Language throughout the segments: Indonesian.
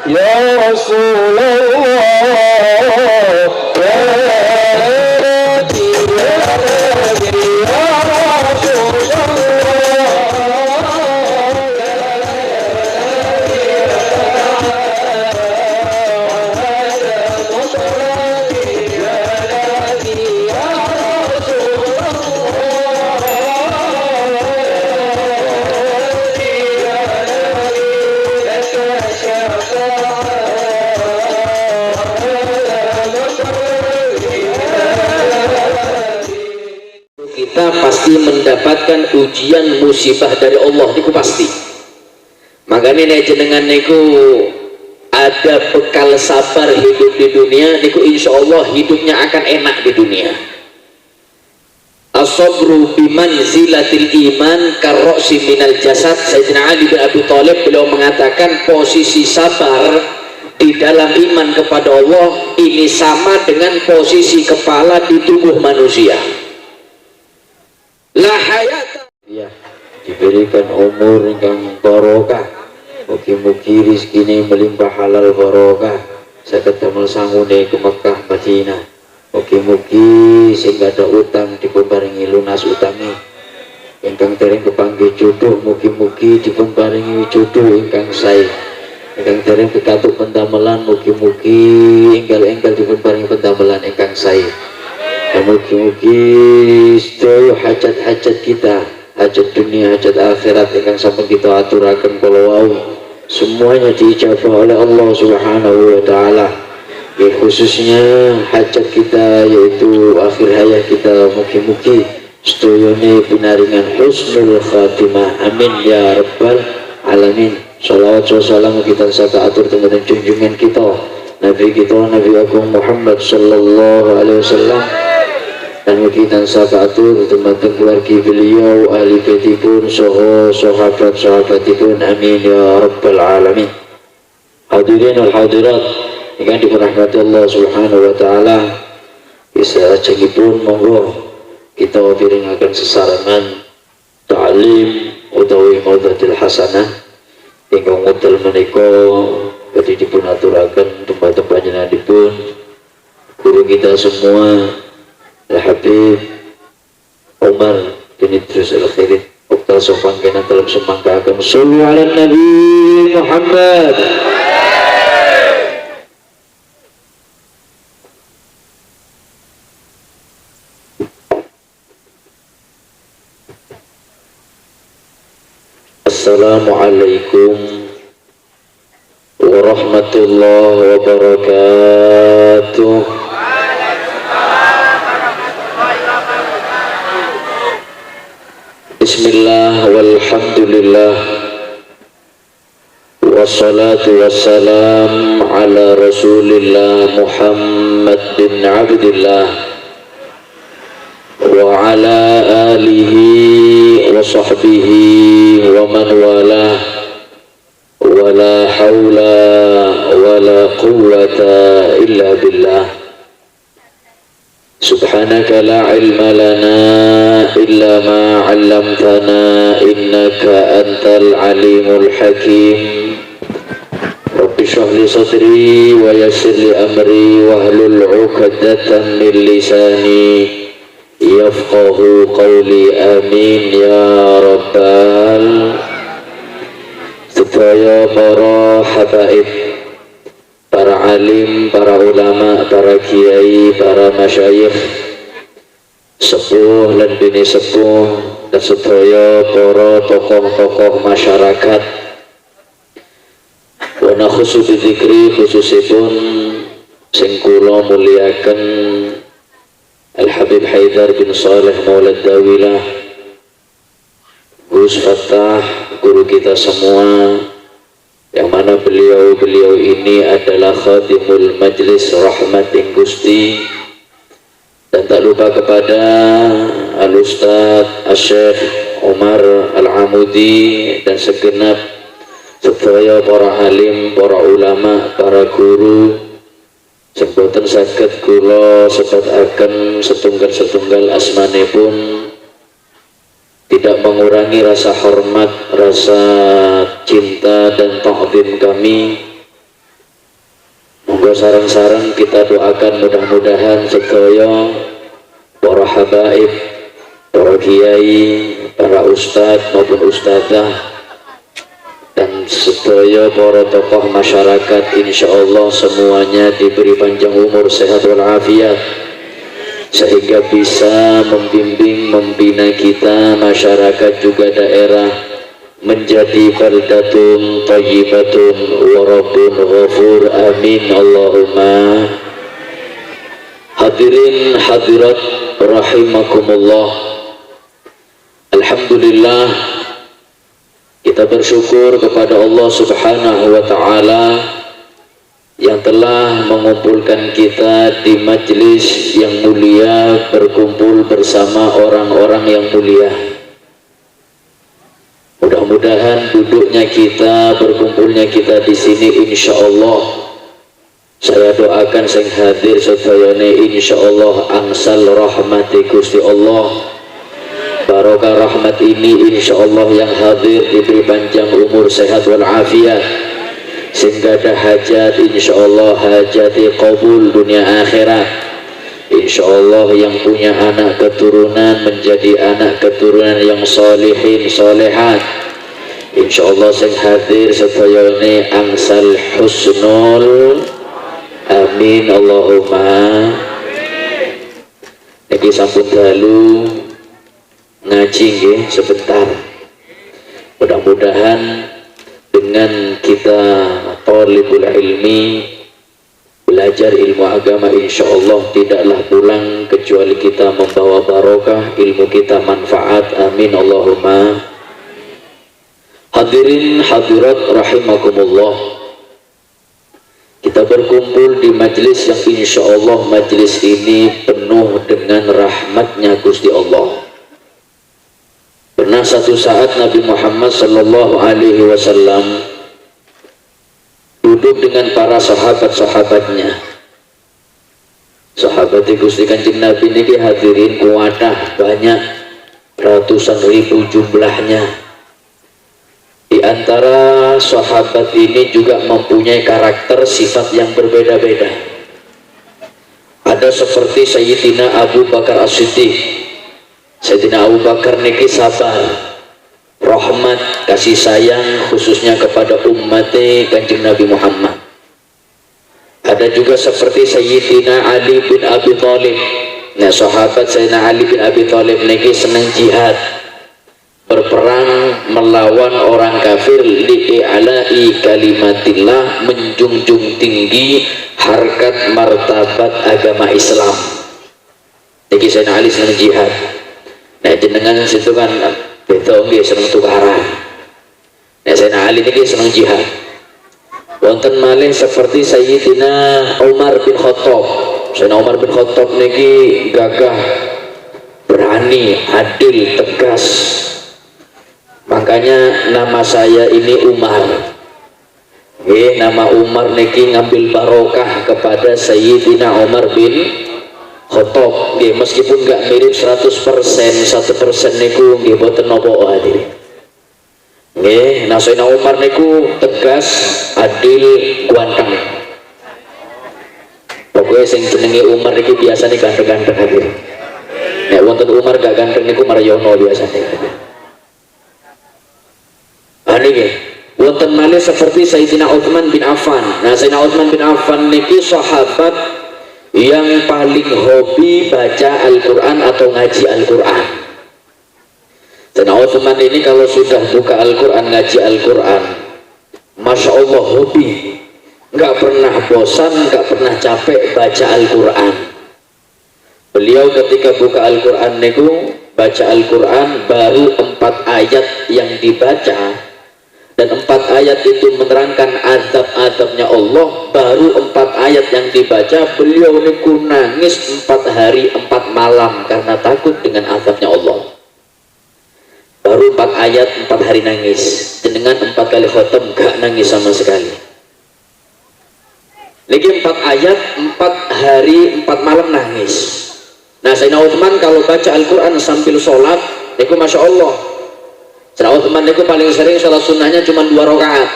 ya Rasulullah ya Rabbi ya Rabbi ya kita pasti mendapatkan ujian musibah dari Allah, niku pasti. Makanya nek jenengan niku ada bekal sabar hidup di dunia, niku insya Allah hidupnya akan enak di dunia. As-sabru bimanzilatil iman karrosi minal jasad. Sayyidina Ali bin Abi Thalib beliau mengatakan posisi sabar di dalam iman kepada Allah ini sama dengan posisi kepala di tubuh manusia. La hayata, ya, diberikan umur yang barokah, mugi-mugi rizkine melimpah halal barokah, saged damel sangune ke Mekah Madinah, mugi-mugi sing ada utang dipun paringi lunas utangi, ingkang dereng kepanggih jodoh mugi-mugi dipun paringi jodoh ingkang sae, ingkang dereng kekatuk pendamelan mugi-mugi enggal-enggal dipun paringi pendamelan ingkang sae. Mugi-mugi sedaya hajat-hajat kita, hajat dunia, hajat akhirat ingkang sampun kita aturaken kala wau semuanya diijabah oleh Allah Subhanahu wa taala. Khususnya hajat kita yaitu akhir hayat kita, mugi-mugi sedayane pinaringan husnul khatimah. Amin ya rabbal alamin. Shalawat wa salam kita saka atur tengah junjungan kita Nabi kita Nabi Agung Muhammad sallallahu alaihi wasallam, dan kita sakatur teman-teman keluarga beliau, ahli baitipun, soho sahabat-sahabatipun, amin ya rabbal alamin. Hadirin wal hadirat ingkang dirahmati Allah Subhanahu wa taala, bisa ajengipun monggo kita pirengaken sesarengan ta'lim utawi maudhatil hasanah ingkang wekdal menika badhe dipun aturaken tempat-tempat panjenenganipun guru kita semua Al-Habib Umar bin Idris Al-Khairid Oktal sopan kena dalam semangka akan sallu ala Nabi Muhammad. Assalamualaikum warahmatullahi wabarakatuh. Bismillah walhamdulillah wassalatu wassalam ala rasulillah Muhammad bin Abdillah wa ala alihi wa sahbihi wa man walah wa la hawla wa la quwwata illa billah. Subhanaka la ilma lana illa ma 'allamtana innaka antal alimul hakim. Rabbi shrah li sadri wa yassir li amri wahlul 'uqdatam min lisani yafqahu qawli, amin ya rabbal. Sedaya para habaib, para alim, para ulama, para kiai, para masyayikh, sepuh dan bini sepuh, dan sedaya para tokoh-tokoh masyarakat. Wa nakhusu bidzikri khususipun sing kula muliaken Al-Habib Haidar bin Saleh Maulad Dawilah, Gus Fattah, guru kita semua, yang mana beliau ini adalah khatimul majlis rahmatin Gusti, dan tak lupa kepada Al-Ustadz Asy-Syaikh Umar Al-Amudi dan segenap sedaya para alim, para ulama, para guru, sebutan saged kula sebataken setunggal-setunggal asmanipun, tidak mengurangi rasa hormat, rasa cinta dan ta'zim kami sarang-sarang kita doakan mudah-mudahan sedaya para habaib, para kiai, para ustadz maupun ustadzah, dan sedaya para tokoh masyarakat, insya Allah semuanya diberi panjang umur, sehat walafiat, sehingga bisa membimbing, membina kita, masyarakat juga daerah, menjadi baldatun thayyibatun wa rabbun ghafur, amin Allahumma. Hadirin hadirat rahimakumullah, alhamdulillah kita bersyukur kepada Allah subhanahu wa ta'ala yang telah mengumpulkan kita di majlis yang mulia, berkumpul bersama orang-orang yang mulia. Mudah-mudahan duduknya kita, berkumpulnya kita di sini, insya Allah saya doakan sing hadir sedayane insya Allah angsal rahmati Gusti Allah. Barokah rahmat ini insya Allah yang hadir diberi panjang umur, sehat walafiat, sehingga ada hajat insya Allah hajati qabul dunia akhirat. Insya Allah yang punya anak keturunan menjadi anak keturunan yang solihin solehat. Insya Allah sing hadir sedayane angsal husnul, amin Allahumma. Niki sampun dalu ngaji nggih sebentar. Mudah-mudahan dengan kita thalibul ilmi, belajar ilmu agama, insya Allah tidaklah pulang kecuali kita membawa barokah, ilmu kita manfaat, amin Allahumma. Hadirin hadirat rahimakumullah, kita berkumpul di majlis yang insya Allah majlis ini penuh dengan rahmatnya Gusti Allah. Pernah satu saat Nabi Muhammad sallallahu alaihi wasallam duduk dengan para sahabat-sahabatnya. Sahabat Gusti Kanjeng Nabi ini hadirin kuwadah banyak, ratusan ribu jumlahnya. Di antara sahabat ini juga mempunyai karakter sifat yang berbeda-beda. Ada seperti Sayyidina Abu Bakar As-Siddiq. Sayyidina Abu Bakar niki sabar, rahmat, kasih sayang khususnya kepada umat Kanjeng Nabi Muhammad. Ada juga seperti Sayyidina Ali bin Abi Thalib. Nah, sahabat Sayyidina Ali bin Abi Thalib niki senang jihad, berperang melawan orang kafir, li'ala'i kalimatillah, menjunjung tinggi harkat martabat agama Islam. Niki Sayyidina Ali senang jihad. Nah, jenengan situ kan beda nggih seneng tukaran. Nek Sayyidina Ali niki seneng jihad. Wonten malih seperti Sayyidina Umar bin Khattab. Sayyidina Umar bin Khattab niki gagah, berani, adil, tegas. Makanya nama saya ini Umar. Nama Umar niki ngambil barokah kepada Sayyidina Umar bin Khattab. Meskipun nggak mirip 100%, 1% niku nggih boten napa hadirin. Nah Sayyidina Umar niku tegas, adil, ganteng. Pokoknya sing jenenge Umar niki biasane ganteng-ganteng hadirin. Nek wonten Umar gak ganteng niku Mariono biasane. Niki wonten malih seperti Sayyidina Utsman bin Affan. Nah Sayyidina Utsman bin Affan niki sahabat yang paling hobi baca Al-Quran atau ngaji Al-Quran. Sayyidina Utsman ini kalau sudah buka Al-Quran, ngaji Al-Quran, Masya Allah hobi, nggak pernah bosan, nggak pernah capek baca Al-Quran. Beliau ketika buka Al-Quran niku baca Al-Quran baru 4 ayat yang dibaca, dan 4 ayat itu menerangkan azab-azabnya Allah. Baru 4 ayat yang dibaca, beliau niku nangis 4 hari 4 malam karena takut dengan azabnya Allah. Baru 4 ayat 4 hari nangis, dengan 4 kali khotam gak nangis sama sekali. Lagi 4 ayat 4 hari 4 malam nangis. Nah Sayyidina Utsman kalau baca Al-Quran sambil sholat niku Masya Allah. Sayyidina Utsman niku paling sering sholat sunnahnya cuma 2 rakaat.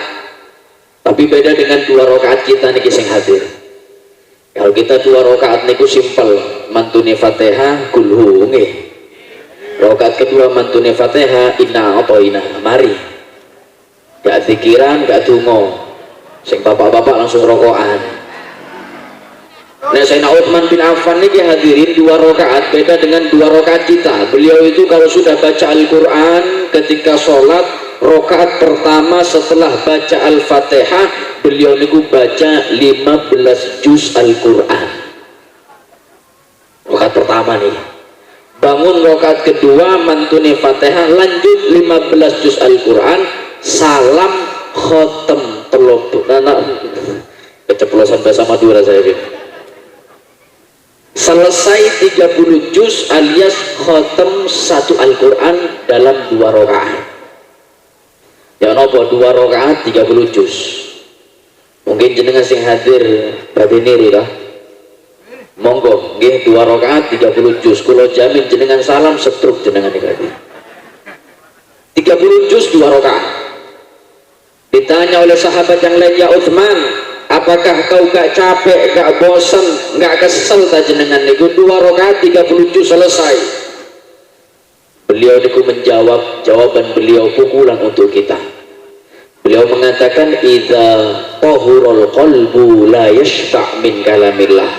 Tapi beda dengan 2 rakaat kita niki sing hadir. Kalau kita 2 rakaat niku simpel, mantune Fatihah kulhu nggih. Rakaat kedua mantune Fatihah inna atoina, mari. Gak zikiran, gak donga. Sing bapak-bapak langsung rokokan. Nah, Sayyidina Utsman bin Affan niki hadirin 2 rakaat beda dengan 2 rakaat kita. Beliau itu kalau sudah baca Al-Qur'an ketika sholat, rakaat pertama setelah baca Al-Fatihah, beliau niku baca 15 juz Al-Qur'an. Rakaat pertama nih. Bangun rakaat kedua mantune Fatihah, lanjut 15 juz Al-Qur'an, salam khotem telok. Nah, keceplosan bahasa Madura saya ini. Selesai 30 juz alias khotem 1 Al-Quran dalam 2 rakaat. Ya nopo 2 rakaat 30 juz. Mungkin jenengan sing hadir badiniri lah. Monggo nggih 2 rakaat 30 juz. Kula jamin jenengan salam setruk jenengan iki. 30 juz 2 rakaat. Ditanya oleh sahabat yang lain, ya Utsman, apakah kau gak capek, gak bosan, gak kesel tak jenengan niku 2 rakaat 30 juz selesai? Beliau niku menjawab, jawaban beliau pukulan untuk kita. Beliau mengatakan idza tahurul qalbu la yashfa' min kalamillah.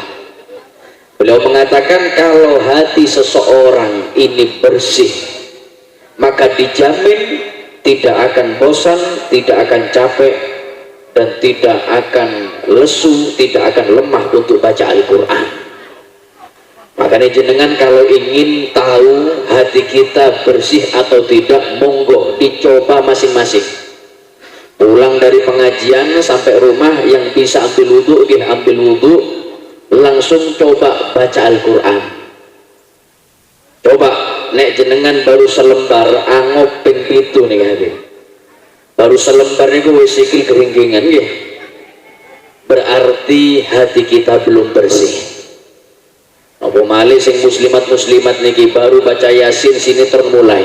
Beliau mengatakan kalau hati seseorang ini bersih, maka dijamin tidak akan bosan, tidak akan capek, dan tidak akan lesu, tidak akan lemah untuk baca Al-Quran. Makanya jenengan kalau ingin tahu hati kita bersih atau tidak, monggo dicoba masing-masing. Pulang dari pengajian sampai rumah, yang bisa ambil wudhu, ambil wudhu, langsung coba baca Al-Quran. Coba, nek jenengan baru selembar angop ping 7 nih hati. Baru selembar niku wis sikil keringkingan nggih. Berarti hati kita belum bersih. Apa malih sing muslimat niki baru baca Yasin sini termulai.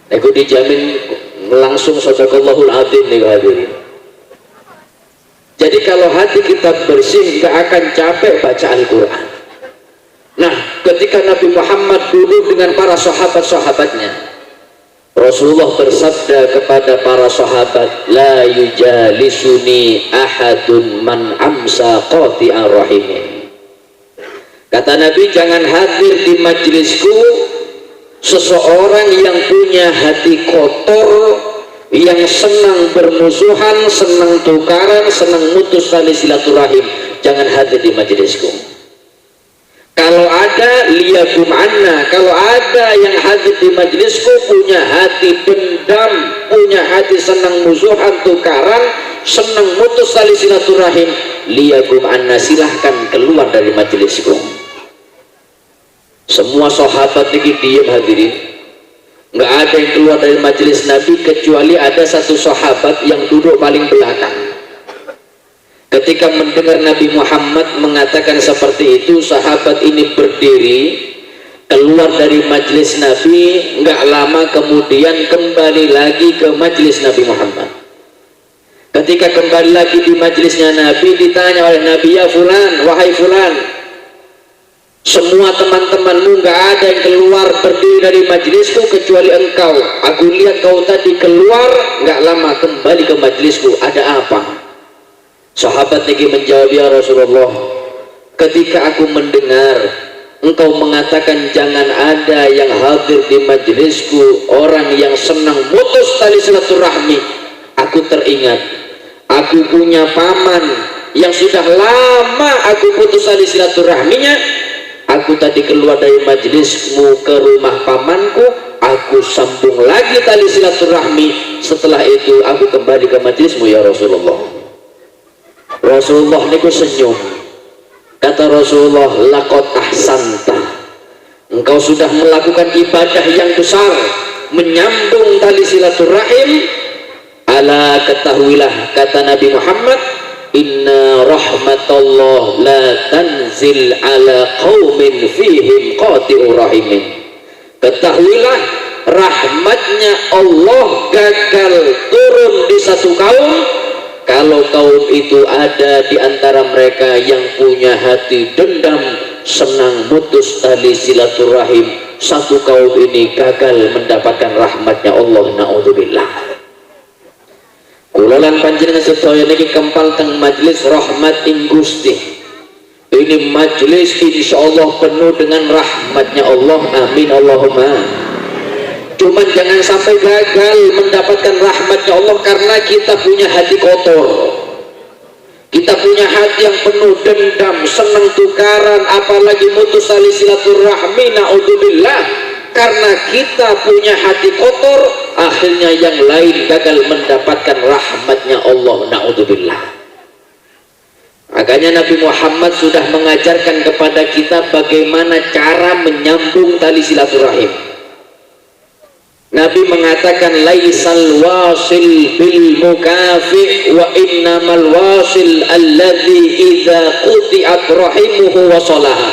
Niku dijamin langsung sadaqallahul adzim niku hadirin. Jadi kalau hati kita bersih nggak akan capek baca Al-Quran. Nah, ketika Nabi Muhammad duduk dengan para sahabat-sahabatnya, Rasulullah bersabda kepada para sahabat, la yujalisuni ahadun man amsa qati'ar rahimin. Kata Nabi, jangan hadir di majelisku seseorang yang punya hati kotor, yang senang bermusuhan, senang tukaran, senang mutus tali silaturahim. Jangan hadir di majelisku. Kalau ada liyakum anna, kalau ada yang hadir di majelisku punya hati dendam, punya hati senang musuhan, tukaran, senang mutus tali silaturahim, liyakum anna, silahkan keluar dari majelisku. Semua sahabat ini diam hadirin, nggak ada yang keluar dari majelis Nabi kecuali ada satu sahabat yang duduk paling belakang. Ketika mendengar Nabi Muhammad mengatakan seperti itu, sahabat ini berdiri keluar dari majelis Nabi, nggak lama kemudian kembali lagi ke majelis Nabi Muhammad. Ketika kembali lagi di majelisnya Nabi, ditanya oleh Nabi, ya fulan, wahai fulan, semua teman-temanmu nggak ada yang keluar berdiri dari majelisku kecuali engkau. Aku lihat kau tadi keluar, nggak lama kembali ke majelisku, ada apa? Sahabat ini menjawab, ya Rasulullah, ketika aku mendengar engkau mengatakan jangan ada yang hadir di majelisku orang yang senang mutus tali silaturahmi, aku teringat aku punya paman yang sudah lama aku putus tali silaturahminya. Aku tadi keluar dari majelismu ke rumah pamanku, aku sambung lagi tali silaturahmi, setelah itu aku kembali ke majelismu ya Rasulullah. Rasulullah niku senyum. Kata Rasulullah, laqad ahsanta, engkau sudah melakukan ibadah yang besar, menyambung tali silaturahim. Ala, ketahuilah, kata Nabi Muhammad, inna rahmatallah la tanzil ala qaumin fihim qati'ur rahimin. Ketahuilah, rahmatnya Allah gagal turun di satu kaum kalau kaum itu ada di antara mereka yang punya hati dendam, senang mutus tali silaturahim, satu kaum ini gagal mendapatkan rahmatnya Allah. Na'udzubillah. Kulolan panjenengan sedaya niki kempal teng majelis rahmat ing Gusti. Ini majelis insyaallah penuh dengan rahmatnya Allah. Amin Allahumma. Cuman jangan sampai gagal mendapatkan rahmatnya Allah karena kita punya hati kotor, kita punya hati yang penuh dendam, senang tukaran, apalagi mutus tali silaturahmi. Na'udzubillah. Karena kita punya hati kotor, akhirnya yang lain gagal mendapatkan rahmatnya Allah. Na'udzubillah. Makanya Nabi Muhammad sudah mengajarkan kepada kita bagaimana cara menyambung tali silaturahim. Nabi mengatakan laisal wasil bil mukafi wa innamal wasil alladzi idza quti'at rahimuhu wa salaha.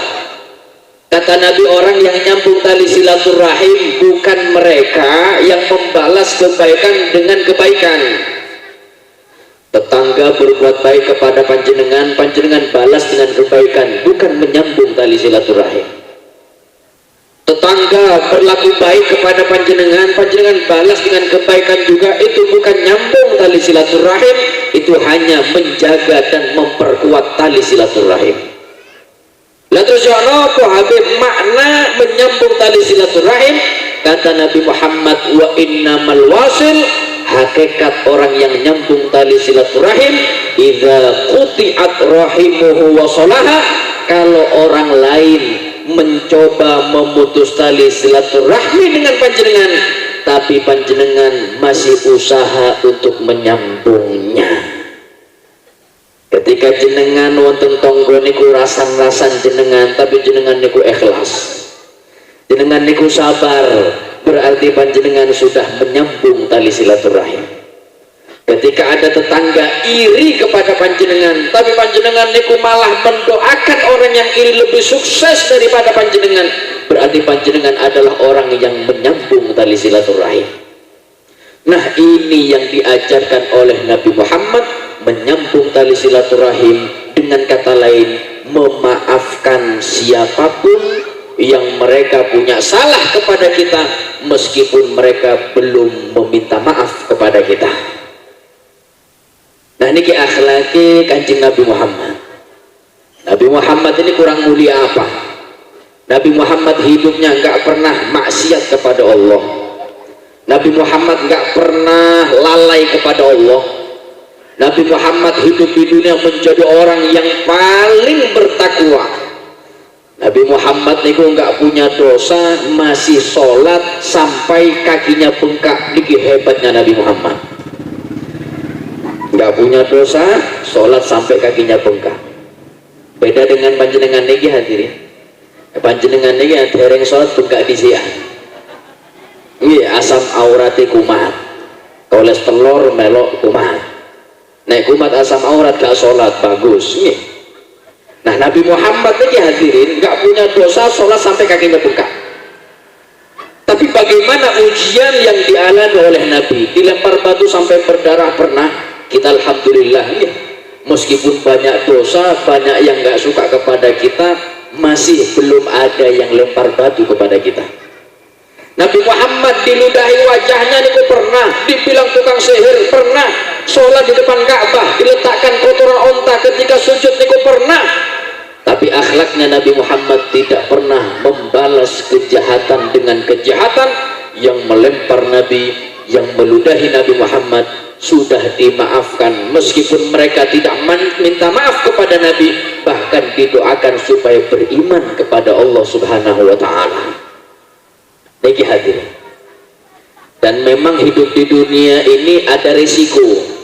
Kata Nabi, orang yang nyambung tali silaturahim bukan mereka yang membalas kebaikan dengan kebaikan. Tetangga berbuat baik kepada panjenengan, panjenengan balas dengan kebaikan, bukan menyambung tali silaturahim. Tetangga berlaku baik kepada panjenengan, panjenengan balas dengan kebaikan juga, itu bukan nyambung tali silaturahim, itu hanya menjaga dan memperkuat tali silaturahim. Lah terus apa Habib makna menyambung tali silaturahim? Kata Nabi Muhammad, wa innamal wasil, hakikat orang yang nyambung tali silaturahim, idza quti'at rahimuhu wa salaha, kalau orang lain mencoba memutus tali silaturahmi dengan panjenengan tapi panjenengan masih usaha untuk menyambungnya. Ketika jenengan wonten tonggo niku rasan-rasan jenengan tapi jenengan niku ikhlas, jenengan niku sabar, berarti panjenengan sudah menyambung tali silaturahim. Ketika ada tetangga iri kepada panjenengan tapi panjenengan niku malah mendoakan orang yang iri lebih sukses daripada panjenengan, berarti panjenengan adalah orang yang menyambung tali silaturahim. Nah, ini yang diajarkan oleh Nabi Muhammad, menyambung tali silaturahim, dengan kata lain memaafkan siapapun yang mereka punya salah kepada kita meskipun mereka belum meminta maaf kepada kita. Nah, ini akhlaki Kanjeng Nabi Muhammad. Nabi Muhammad ini kurang mulia apa? Nabi Muhammad hidupnya nggak pernah maksiat kepada Allah. Nabi Muhammad nggak pernah lalai kepada Allah. Nabi Muhammad hidup di dunia menjadi orang yang paling bertakwa. Nabi Muhammad niku nggak punya dosa, masih sholat sampai kakinya bengkak. Niki hebatnya Nabi Muhammad. Nggak punya dosa, sholat sampai kakinya bengkak. Beda dengan panjenengan niki hadirin. Panjenengan niki dereng sholat bengkak disian. Iya, asam aurate kumat, kolesterol melok kumat. Nek kumat asam aurat gak sholat bagus. Iya. Nah, Nabi Muhammad niki hadirin nggak punya dosa, sholat sampai kakinya bengkak. Tapi bagaimana ujian yang dialami oleh Nabi? Dilempar batu sampai berdarah pernah. Kita alhamdulillah ya, meskipun banyak dosa, banyak yang nggak suka kepada kita, masih belum ada yang lempar batu kepada kita. Nabi Muhammad diludahi wajahnya niku pernah, dibilang tukang sihir pernah, sholat di depan Ka'bah diletakkan kotoran onta ketika sujud niku pernah. Tapi akhlaknya Nabi Muhammad tidak pernah membalas kejahatan dengan kejahatan. Yang melempar Nabi, yang meludahi Nabi Muhammad sudah dimaafkan, meskipun mereka tidak minta maaf kepada Nabi, bahkan didoakan supaya beriman kepada Allah Subhanahu wa ta'ala. Niki hadirin. Dan memang hidup di dunia ini ada risiko.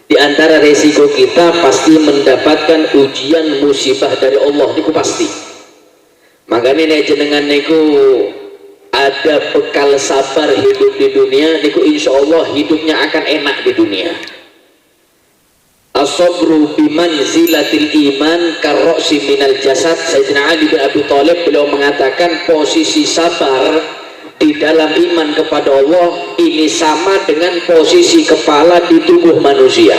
Di antara risiko kita pasti mendapatkan ujian musibah dari Allah, niku pasti. Makanya nek jenengan niku ada bekal sabar hidup di dunia, niku insya Allah hidupnya akan enak di dunia. As-sabru bimanzilatil iman karroksi minal jasad. Sayyidina Ali bin Abi Thalib beliau mengatakan posisi sabar di dalam iman kepada Allah ini sama dengan posisi kepala di tubuh manusia.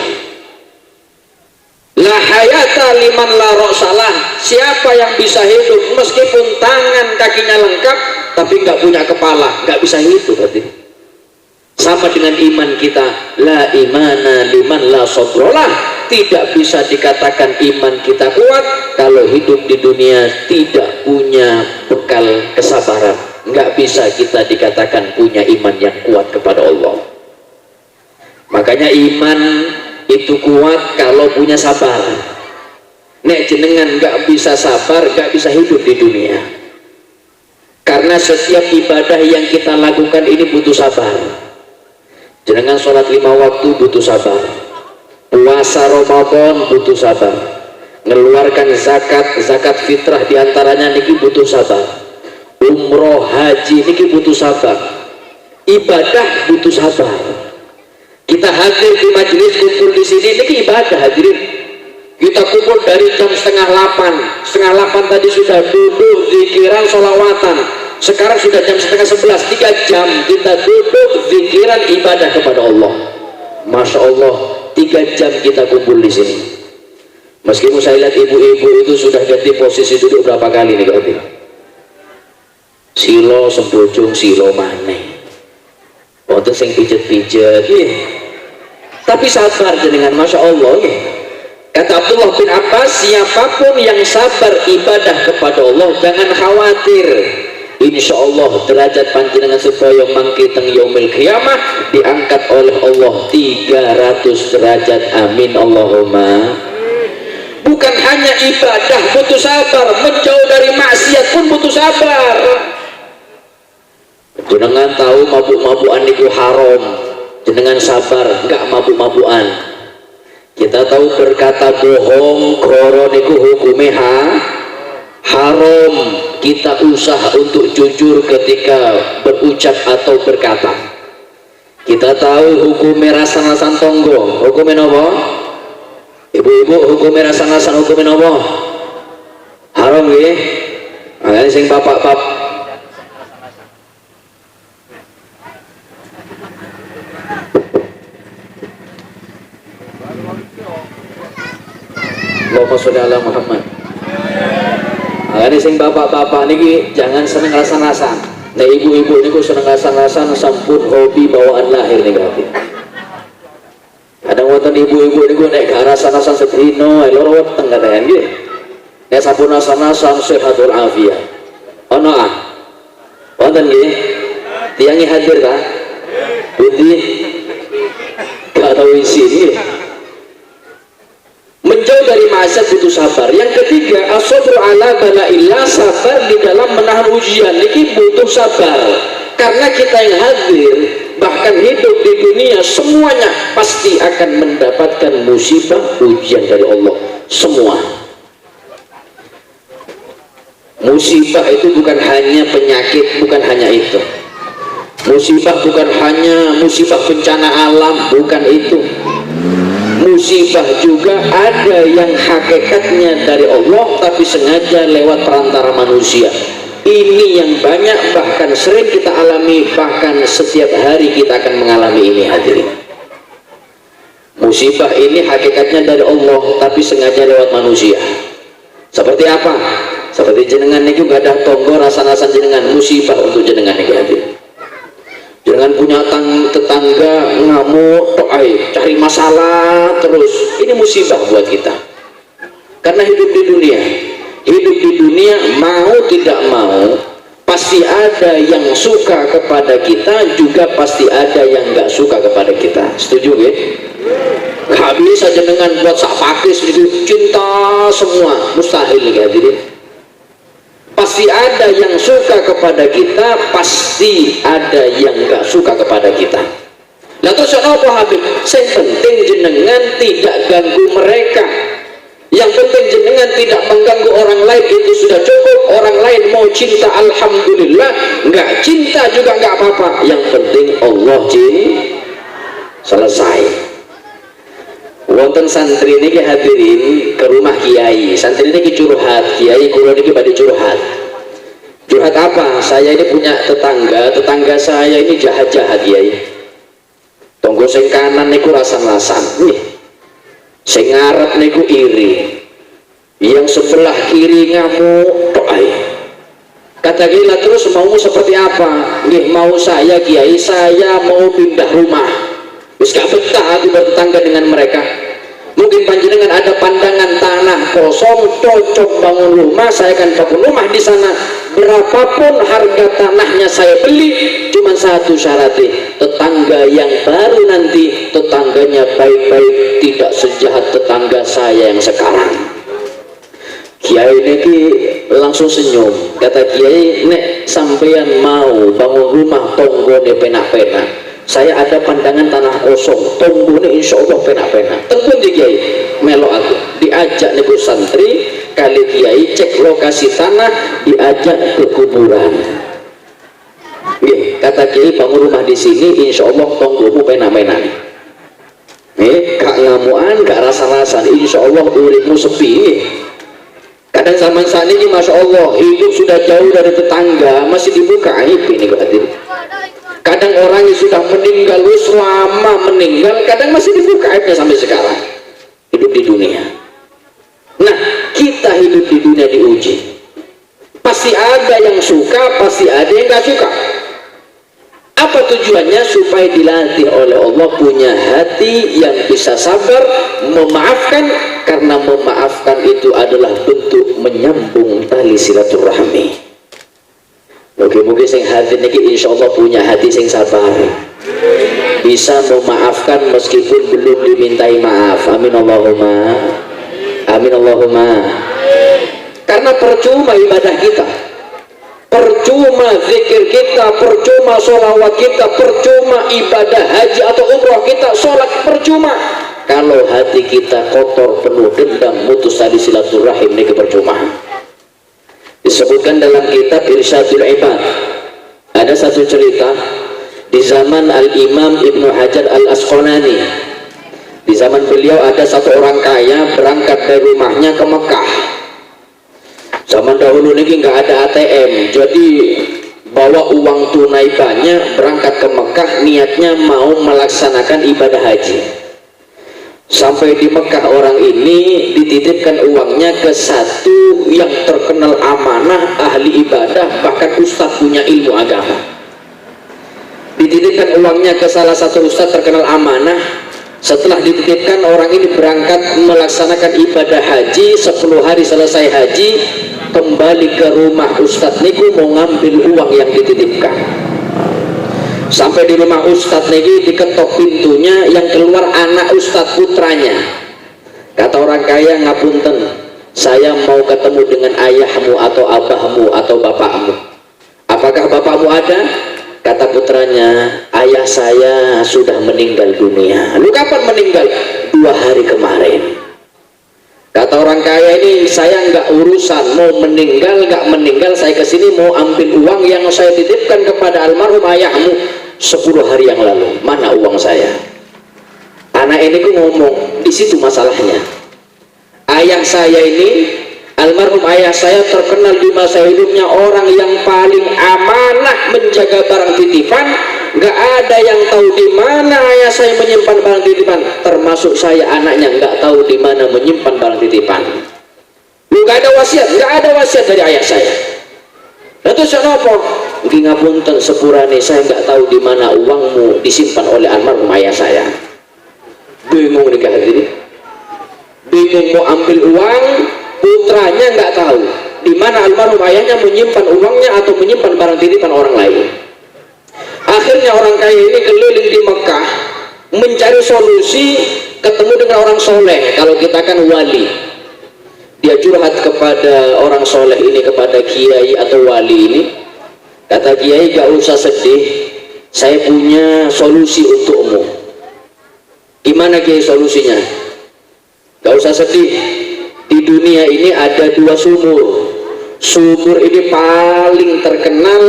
hayata liman la ra'salah. Siapa yang bisa hidup meskipun tangan kakinya lengkap tapi nggak punya kepala, nggak bisa hidup berarti. Sama dengan iman kita, la imana liman la sadralah. Tidak bisa dikatakan iman kita kuat kalau hidup di dunia tidak punya bekal kesabaran. Nggak bisa kita dikatakan punya iman yang kuat kepada Allah. Makanya iman itu kuat kalau punya sabar. Nek jenengan nggak bisa sabar, nggak bisa hidup di dunia. Karena setiap ibadah yang kita lakukan ini butuh sabar. Jenengan sholat 5 waktu butuh sabar, puasa Ramadan butuh sabar, ngeluarkan zakat fitrah diantaranya niki butuh sabar, umroh haji niki butuh sabar, ibadah butuh sabar. Kita hadir di majelis kumpul di sini niki ibadah hadirin. Kita kumpul dari jam setengah 8 tadi sudah duduk zikiran sholawatan. Sekarang sudah jam setengah 11, 3 jam kita duduk zikiran ibadah kepada Allah. Masya Allah, 3 jam kita kumpul di sini. Meskipun saya lihat ibu-ibu itu sudah ganti posisi duduk berapa kali nih ganti. Silo sembojong silo maneh. Waktu sing pijet-pijet, tapi sabar jenengan, masya Allah. Kata Abdullah bin Abbas, siapapun yang sabar ibadah kepada Allah jangan khawatir. Insya Allah derajat panjenengan supaya mangke teng yaumil qiyamah diangkat oleh Allah 300 derajat. Amin Allahumma. Bukan hanya ibadah butuh sabar, menjauh dari maksiat pun butuh sabar. Jenengan tahu mabuk-mabukan itu haram, jenengan sabar enggak mabuk-mabukan. Kita tahu berkata bohong koro niku hukumnya haram. Kita usaha untuk jujur ketika berucap atau berkata. Kita tahu hukumnya rasan-rasan tonggo, hukumnya apa? Ibu-ibu hukumnya rasan-rasan hukumnya apa? Haram nggih. Makanya sing bapak-bapak Allahumma sholli ala Muhammad. Makanya sing bapak-bapak niki jangan seneng rasan-rasan. Nah ibu-ibu niku seneng rasan-rasan sampun hobi bawaan lahir nih berarti. Kadang wonten ibu-ibu niku nek gak rasan-rasan sedino loro weteng katanya nggih. Nek sampun rasan-rasan sehatul afiyah. Ono wonten nggih? Tiangi hadir ta? Pundi? Gak tahu isi nggih. Menjauh dari maksiat butuh sabar. Yang ketiga, as-sabru ala bala'illah, sabar di dalam menahan ujian. Ini butuh sabar. Karena kita yang hadir, bahkan hidup di dunia, semuanya pasti akan mendapatkan musibah ujian dari Allah. Semua. Musibah itu bukan hanya penyakit, bukan hanya itu. Musibah bukan hanya musibah bencana alam, bukan itu. Musibah juga ada yang hakikatnya dari Allah tapi sengaja lewat perantara manusia. Ini yang banyak, bahkan sering kita alami, bahkan setiap hari kita akan mengalami ini hadirin. Musibah ini hakikatnya dari Allah tapi sengaja lewat manusia. Seperti apa? Seperti jenengan ini gak ada tonggo rasa-rasa jenengan, musibah untuk jenengan ini hadirin. Jangan punya tetangga ngamuk, cari masalah terus. Ini musibah buat kita. Karena hidup di dunia mau tidak mau pasti ada yang suka kepada kita, juga pasti ada yang nggak suka kepada kita. Setuju ya? Gak bisa jenengan buat sak pakis itu cinta semua, mustahil ya hadirin. Pasti ada yang suka kepada kita, pasti ada yang nggak suka kepada kita. Nah terus apa Habib? Yang penting jenengan tidak ganggu mereka. Yang penting jenengan tidak mengganggu orang lain, itu sudah cukup. Orang lain mau cinta alhamdulillah, nggak cinta juga nggak apa-apa. Yang penting Allah selesai. Wonten santri niki hadirin ke rumah kiai. Santri niki curhat, kiai kula niki pada curhat. Curhat apa? Saya ini punya tetangga saya ini jahat-jahat kiai. Tonggo sing kanan niku rasan-rasan. Sing ngarep niku iri, yang sebelah kiri ngamuk doai. Kata gila terus mau seperti apa? Nih mau saya kiai, saya mau pindah rumah. Wis gak betah aku bertetangga dengan mereka. Mungkin panjenengan ada pandangan tanah kosong cocok bangun rumah, saya akan bangun rumah di sana. Berapapun harga tanahnya saya beli, cuma satu syaratnya, tetangga yang baru nanti tetangganya baik-baik, tidak sejahat tetangga saya yang sekarang. Kiai ini langsung senyum. Kata Kiai, nek sampeyan mau bangun rumah tonggone penak-penak, saya ada pandangan tanah kosong, tonggone insya Allah penak-penak. Tengkun di Kiai melo aku diajak nego santri kali Kiai cek lokasi tanah, diajak ke kuburan. Kata Kiai bangun rumah di sini insya Allah tonggomu penak-penak. Gak ngamuan, gak rasa-rasan, insya Allah uripmu sepi. Kadang zaman saat ini Masya Allah hidup sudah jauh dari tetangga, masih dibuka aib ini hadir. Kadang orang yang sudah meninggal, lama meninggal, kadang masih dibuka aibnya sampai sekarang. Hidup di dunia. Nah, kita hidup di dunia diuji. Pasti ada yang suka, pasti ada yang gak suka. Apa tujuannya? Supaya dilatih oleh Allah punya hati yang bisa sabar, memaafkan, karena memaafkan itu adalah bentuk menyambung tali silaturahmi. Mungkin sing hati niki insya Allah punya hati sing sabar, bisa memaafkan meskipun belum dimintai maaf. Amin Allahumma, amin Allahumma. Karena percuma ibadah kita, percuma zikir kita, percuma sholawat kita, percuma ibadah haji atau umroh kita, sholat percuma kalau hati kita kotor, penuh dendam, mutus tali silaturahim, ini percuma. Disebutkan dalam kitab Irsyadul Ibad, ada satu cerita di zaman Al-Imam Ibnu Hajar Al-Asqalani. Di zaman beliau ada satu orang kaya berangkat dari rumahnya ke Mekah. Zaman dahulu ini nggak ada ATM, jadi bawa uang tunai banyak, berangkat ke Mekah, niatnya mau melaksanakan ibadah haji. Sampai di Mekah orang ini dititipkan uangnya ke satu yang terkenal amanah, ahli ibadah, bahkan ustadz punya ilmu agama. Dititipkan uangnya ke salah satu ustadz terkenal amanah. Setelah dititipkan, orang ini berangkat melaksanakan ibadah haji. 10 hari selesai haji, kembali ke rumah ustadz niku mau ngambil uang yang dititipkan. Sampai di rumah ustadz niki diketok pintunya, yang keluar anak ustadz putranya. Kata orang kaya, ngapunten, saya mau ketemu dengan ayahmu atau abahmu atau bapakmu. Apakah bapakmu ada? Kata putranya, ayah saya sudah meninggal dunia. Lu kapan meninggal? 2 hari kemarin. Kata orang kaya ini, saya nggak urusan mau meninggal nggak meninggal, saya kesini mau ambil uang yang saya titipkan kepada almarhum ayahmu 10 hari yang lalu. Mana uang saya? Anak ini ku ngomong, di situ masalahnya. Ayah saya ini, almarhum ayah saya terkenal di masa hidupnya orang yang paling amanah menjaga barang titipan. Nggak ada yang tahu di mana ayah saya menyimpan barang titipan, termasuk saya anaknya nggak tahu di mana menyimpan barang titipan. Nggak ada wasiat, nggak ada wasiat dari ayah saya. Itu kenapa? Ngapunten sepurane, saya nggak tahu di mana uangmu disimpan oleh almarhum ayah saya. Bingung nih hadirin, bingung mau ambil uang, putranya nggak tahu di mana almarhum ayahnya menyimpan uangnya atau menyimpan barang titipan orang lain. Akhirnya orang kaya ini keliling di Mekah mencari solusi, ketemu dengan orang soleh. Kalau kita kan wali, dia curhat kepada orang soleh ini, kepada kiai atau wali ini. Kata kiai, gak usah sedih, saya punya solusi untukmu. Gimana kiai solusinya? Gak usah sedih, di dunia ini ada 2 sumur. Sumur ini paling terkenal,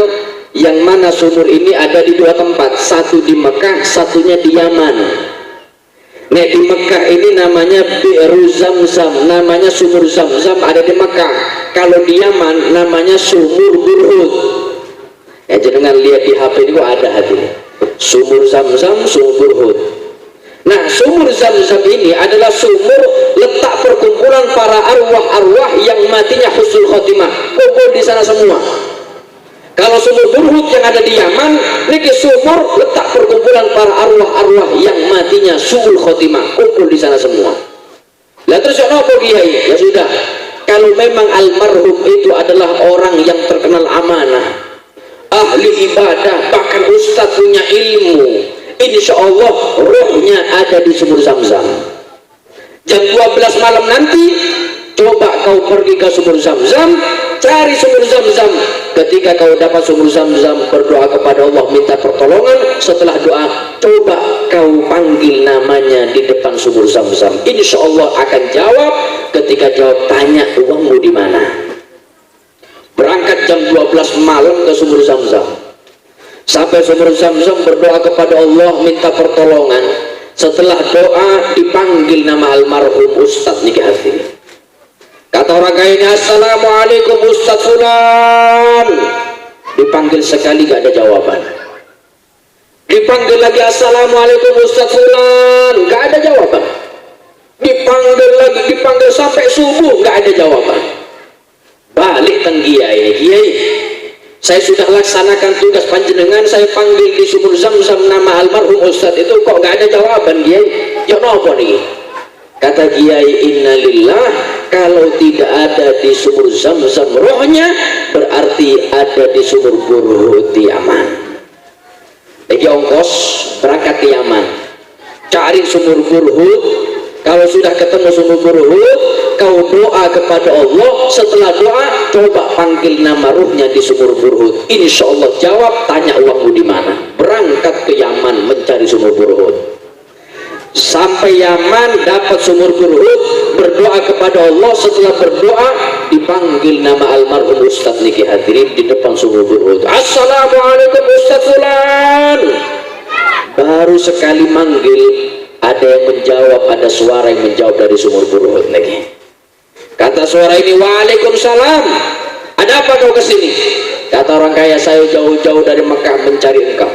yang mana sumur ini ada di 2 tempat, satu di Mekah, satunya di Yaman. Nah, di Mekah ini namanya Bi'ru Zamzam, namanya sumur Zamzam ada di Mekah. Kalau di Yaman namanya sumur Burhud. Ya, jangan lihat di HP ini kok ada hati. Sumur Zamzam, sumur Burhud. Nah, sumur Zam-Zam ini adalah sumur letak perkumpulan para arwah-arwah yang matinya husnul khotimah, kumpul di sana semua. Kalau sumur Burhut yang ada di Yaman, ini sumur letak perkumpulan para arwah-arwah yang matinya su'ul khotimah, kumpul di sana semua. Lah terus apa Kiai? Ya sudah, kalau memang almarhum itu adalah orang yang terkenal amanah, ahli ibadah, bahkan ustadz punya ilmu, insya Allah rohnya ada di sumur Zam-Zam. Jam 12 malam nanti coba kau pergi ke sumur Zam-Zam, cari sumur Zam-Zam. Ketika kau dapat sumur Zam-Zam, berdoa kepada Allah, minta pertolongan. Setelah doa, coba kau panggil namanya di depan sumur Zam-Zam, insya Allah akan jawab. Ketika jawab, tanya uangmu di mana. Berangkat jam 12 malam ke sumur Zam-Zam, sampai sumur Zam-Zam, berdoa kepada Allah, minta pertolongan. Setelah doa, dipanggil nama almarhum Ustadz Niki Hafidh. Kata orang kaya ini, assalamualaikum Ustadz Fulan. Dipanggil sekali gak ada jawaban. Dipanggil lagi, assalamualaikum Ustadz Fulan, gak ada jawaban. Dipanggil lagi, dipanggil sampai subuh, gak ada jawaban. Balik teng Kiai, Kiai, saya sudah laksanakan tugas panjenengan, saya panggil di sumur Zam-Zam nama almarhum Ustadz itu, kok gak ada jawaban Kiai? Ya nopo nih? Kata Kiai, innalillah, kalau tidak ada di sumur Zam-Zam rohnya, berarti ada di sumur Burhut di Yaman. Lagi ongkos berangkat ke Yaman, cari sumur Burhut. Kalau sudah ketemu sumur Burhut, kau doa kepada Allah. Setelah doa, coba panggil nama ruhnya di sumur Burhut. Insya Allah jawab, tanya uangmu di mana. Berangkat ke Yaman mencari sumur Burhut. Sampai Yaman, dapat sumur Burhut, berdoa kepada Allah. Setelah berdoa, dipanggil nama almarhum Ustadz Niki hadirin di depan sumur Burhut. Assalamualaikum Ustadz Fulan. Baru sekali manggil, ada yang menjawab, ada suara yang menjawab dari sumur Burhut lagi. Kata suara ini, waalaikumsalam. Ada apa kau kesini? Kata orang kaya, saya jauh-jauh dari Mekah mencari engkau.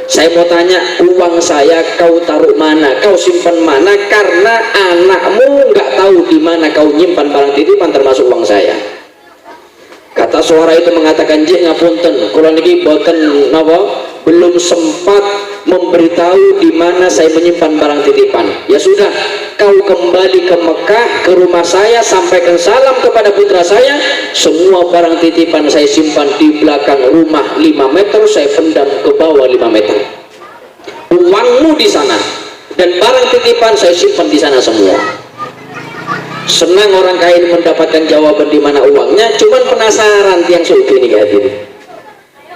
Saya mau tanya, uang saya kau taruh mana, kau simpan mana, karena anakmu nggak tahu di mana kau nyimpan barang titipan termasuk uang saya. Kata suara itu mengatakan, jih ngapunten, kula niki boten napa, belum sempat memberitahu di mana saya menyimpan barang titipan. Ya sudah, kau kembali ke Mekah, ke rumah saya, sampaikan salam kepada putra saya, semua barang titipan saya simpan di belakang rumah 5 meter, saya pendam ke bawah 5 meter. Uangmu di sana dan barang titipan saya simpan di sana semua. Senang orang kaya ini mendapatkan jawaban di mana uangnya, cuman penasaran tiang sugi ini hadirin.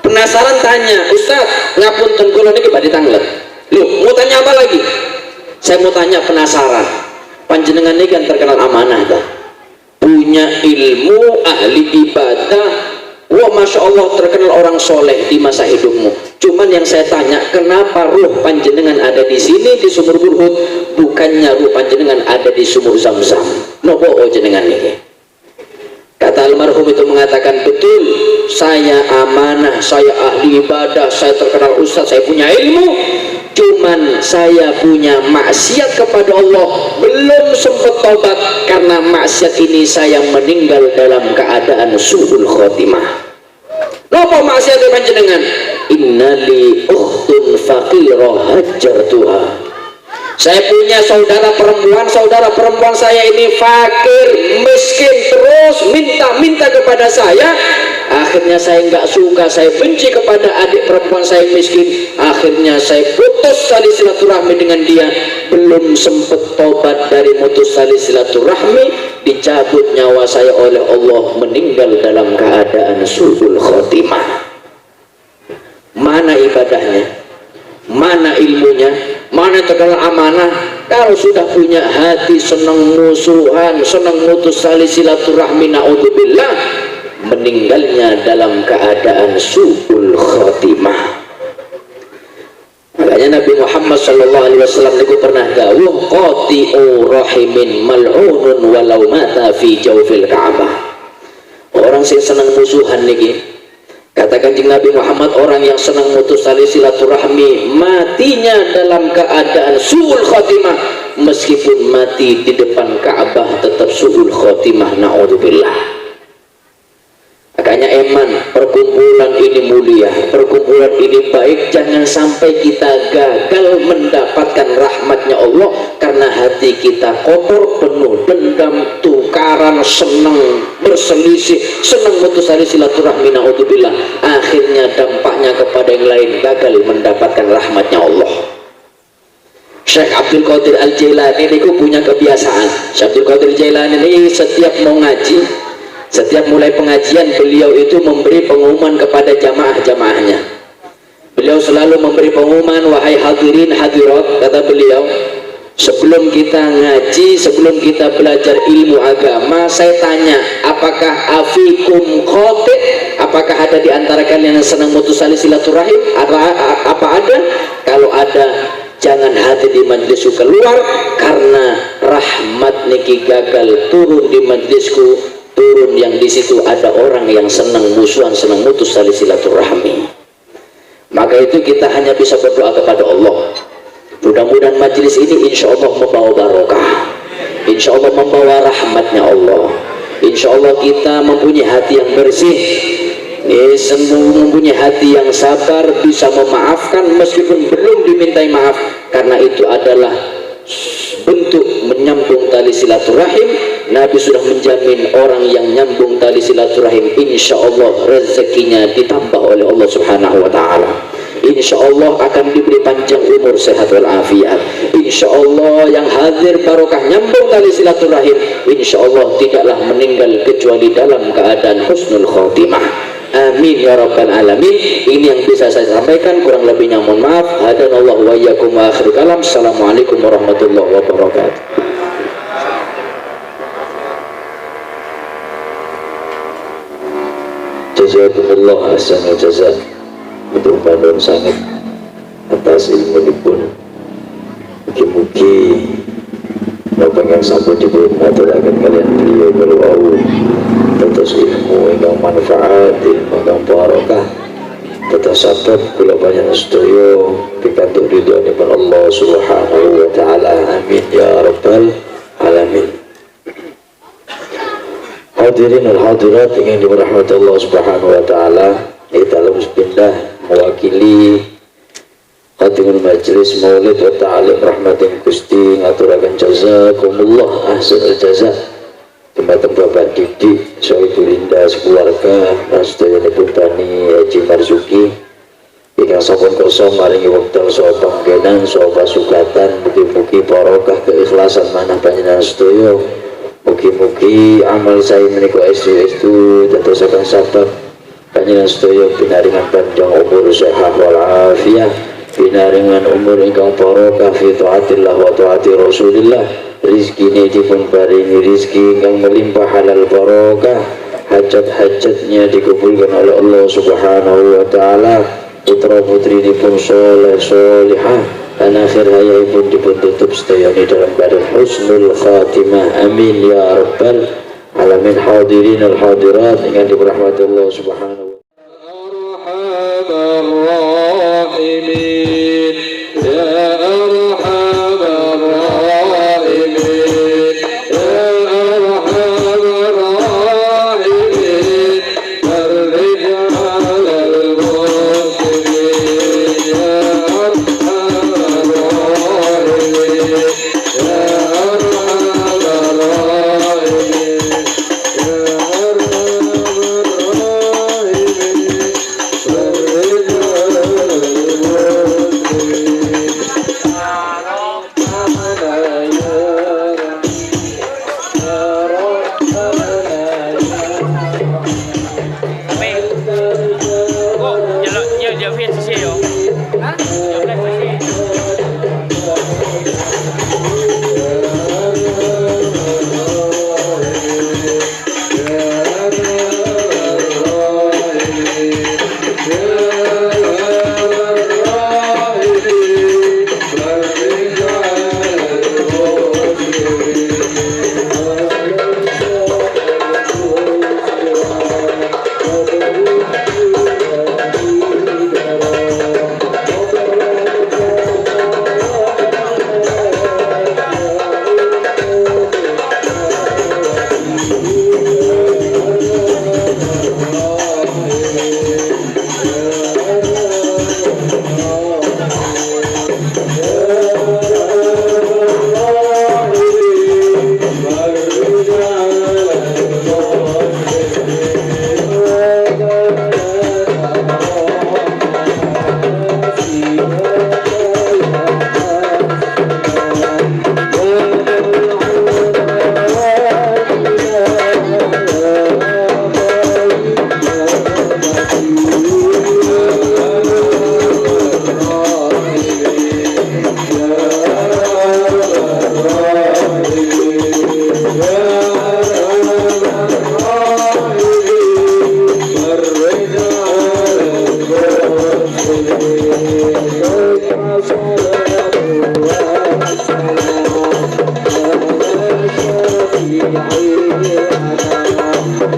Penasaran tanya, Ustaz, ngapunten kula niki badhe tanglet. Loh, mau tanya apa lagi? Saya mau tanya, penasaran. Panjenengan ini kan terkenal amanah ta? Punya ilmu, ahli ibadah. Wah, Masya Allah, terkenal orang soleh di masa hidupmu. Cuman yang saya tanya, kenapa ruh panjenengan ada di sini di sumur Burhut, bukannya ruh panjenengan ada di sumur Zam-Zam? Nopo jenengan ini? Kata almarhum itu mengatakan, betul, saya amanah, saya ahli ibadah, saya terkenal ustaz, saya punya ilmu, cuman saya punya maksiat kepada Allah, belum sempat tobat. Karena maksiat ini saya meninggal dalam keadaan su'ul khotimah. Napa maksiat panjenengan? Innali ukhtun faqirah hajjartuha. Saya punya saudara perempuan saya ini fakir, miskin, terus minta kepada saya. Akhirnya saya nggak suka, saya benci kepada adik perempuan saya miskin. Akhirnya saya putus tali silaturahmi dengan dia. Belum sempat tobat dari putus tali silaturahmi, dicabut nyawa saya oleh Allah, meninggal dalam keadaan su'ul khotimah. Mana ibadahnya? Mana ilmunya? Mana terkenal amanah? Kalau sudah punya hati senang musuhan, senang mutus tali silaturahmi, naudzubillah, meninggalnya dalam keadaan su'ul khotimah. Makanya Nabi Muhammad SAW itu pernah dawuh, qati'u rahimin mal'unun walau mata fi jawfil Ka'bah. Orang sing senang musuhan niki, Kata Kanjeng Nabi Muhammad, orang yang senang mutus tali silaturahmi matinya dalam keadaan su'ul khotimah, meskipun mati di depan Ka'bah tetap su'ul khotimah, na'udzubillah. Makanya perkumpulan ini mulia, perkumpulan ini baik. Jangan sampai kita gagal mendapatkan rahmatnya Allah karena hati kita kotor, penuh dendam, tukaran, senang berselisih, senang mutus tali silaturahmi, naudzubillah. Akhirnya dampaknya kepada yang lain, gagal mendapatkan rahmatnya Allah. Syekh Abdul Qadir Al-Jailani ini punya kebiasaan. Syekh Abdul Qadir Al-Jailani ini setiap mau ngaji, setiap mulai pengajian, beliau itu memberi pengumuman kepada jamaah-jamaahnya. Beliau selalu memberi pengumuman, wahai hadirin hadirat, kata beliau, sebelum kita ngaji, sebelum kita belajar ilmu agama, saya tanya, apakah afikum khotib, apakah ada di antara kalian yang senang mutus tali silaturahim? Apa ada? Kalau ada, jangan hati di majlisku keluar, karena rahmat niki gagal turun di majlisku, turun yang di situ ada orang yang senang musuhan, senang mutus tali silaturahmi. Maka itu kita hanya bisa berdoa kepada Allah. Mudah-mudahan majlis ini insya Allah membawa barokah, insya Allah membawa rahmatnya Allah. Insya Allah kita mempunyai hati yang bersih, mempunyai hati yang sabar, bisa memaafkan meskipun belum dimintai maaf, karena itu adalah bentuk menyambung tali silaturahim. Nabi sudah menjamin orang yang nyambung tali silaturahim, insya Allah rezekinya ditambah oleh Allah Subhanahu wa Ta'ala. Insya Allah akan diberi panjang umur, sehat walafiat. Insya Allah yang hadir barokah nyambung tali silaturahim, insya Allah tidaklah meninggal kecuali dalam keadaan husnul khotimah. Amin ya rabbal alamin. Ini yang bisa saya sampaikan, kurang lebihnya mohon maaf. Hadanallahu wa iyyakum wa akhir kalam. Assalamualaikum warahmatullahi wabarakatuh. Jazakumullah ahsanal jazak untuk pandang sangat atas ilmu pun. Mugi-mugi Bapak yang sampun diberi maturaken kalian beliau berwau tetes ilmu ingkang manfaat, ilmu ingkang barokah, tetes sabab kula panjenengan sedaya pikantuk ridhonipun Allah Subhanahu wa Ta'ala. Amin ya rabbal alamin. Hadirin al hadirat ingin dirahmati Allah Subhanahu wa Ta'ala, kita langsung pindah mewakili Khatimul Majlis Maulid wa Ta'alim Rahmatin Gusti ngaturaken jazakumullah ahsanul jazak dumateng Bapak Didik Sohibul Linda sekeluarga lan sedayanipun Bani Haji Marzuki ingkang sampun kersa maringi wekdal saha panggenan saha pasugatan. Mugi-mugi barokah keikhlasan manah panjenengan sedaya. Mugi-mugi amal saya menika estu-estu dadosaken sabab panjenengan sedaya pinaringan panjang umur sehat wal afiat, pinaringan umur ingkang barokah fi taatillah wa taati Rasulillah. Rizkine dipun paringi rizki ingkang melimpah halal barokah, hajat-hajatnya dikabulkan oleh Allah Subhanahu wa Ta'ala. Putra putri dipun soleh solihah, dan akhir hayatipun dipun tutup sedayani dalam keadaan husnul khatimah. Amin ya rabbal alamin. Hadirin al hadirat ingkang dirahmati Allah Subhanahu wa Ta'ala.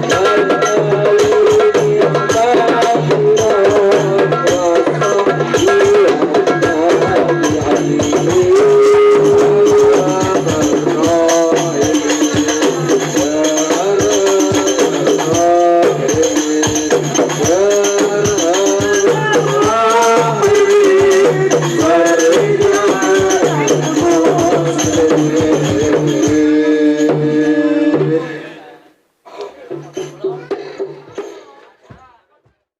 La